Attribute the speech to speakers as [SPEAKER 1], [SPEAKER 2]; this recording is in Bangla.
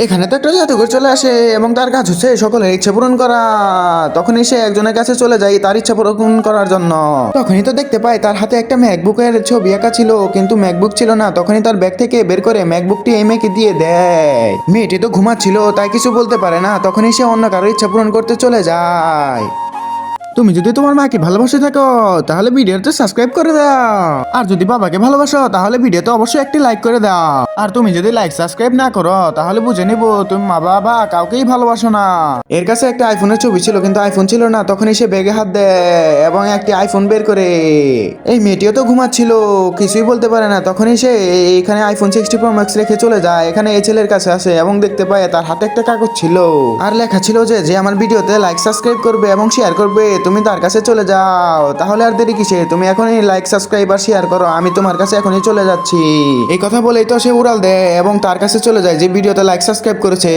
[SPEAKER 1] এখানে তো একটা জাদুঘর চলে আসে এবং তার কাজ হচ্ছে সকলের ইচ্ছা পূরণ করা। তখনই সে একজনের কাছে চলে যায় তার ইচ্ছা পূরণ করার জন্য। তখনই তো দেখতে পায় তার হাতে একটা ম্যাকবুকের ছবি আঁকা ছিল, কিন্তু ম্যাকবুক ছিল না। তখনই তার ব্যাগ থেকে বের করে ম্যাকবুকটি এই মেয়েকে দিয়ে দেয়। মেয়েটি তো ঘুমাচ্ছিল, তাই কিছু বলতে পারে না। তখনই সে অন্য কারো ইচ্ছা পূরণ করতে চলে যায়। তুমি যদি তোমার মাকে ভালোবাসে থাকো তাহলে ভিডিওতে সাবস্ক্রাইব করে দাও, আর যদি বাবাকে ভালোবাসো তাহলে ভিডিওতে অবশ্যই একটি লাইক করে দাও। আর তুমি যদি লাইক সাবস্ক্রাইব না করো তাহলে বুঝে নিব তুমি মা বাবা কাউকেই ভালোবাসো না। এর কাছে একটা আইফোনের ছবি ছিল, কিন্তু আইফোন ছিল না। তখনই সে ব্যাগে হাত দেয় এবং একটি আইফোন বের করে। এই মেয়েটিও তো ঘুমাচ্ছিল, কিছুই বলতে পারে না। তখনই সে এখানে আইফোন 60 প্রো ম্যাক্স রেখে চলে যায়। এখানে এই ছেলের কাছে আসে এবং দেখতে পায় তার হাতে একটা কাগজ ছিল, আর লেখা ছিল যে যে আমার ভিডিওতে লাইক সাবস্ক্রাইব করবে এবং শেয়ার করবে তুমি তার কাছে চলে যাও। তাহলে আর দেরি কিসে, তুমি এখনই লাইক সাবস্ক্রাইব আর শেয়ার করো, আমি তোমার কাছে এখনই চলে যাচ্ছি। এই কথা বলেই তো সে উড়াল দেয় এবং তার কাছে চলে যায় যে ভিডিওতে লাইক সাবস্ক্রাইব করেছে।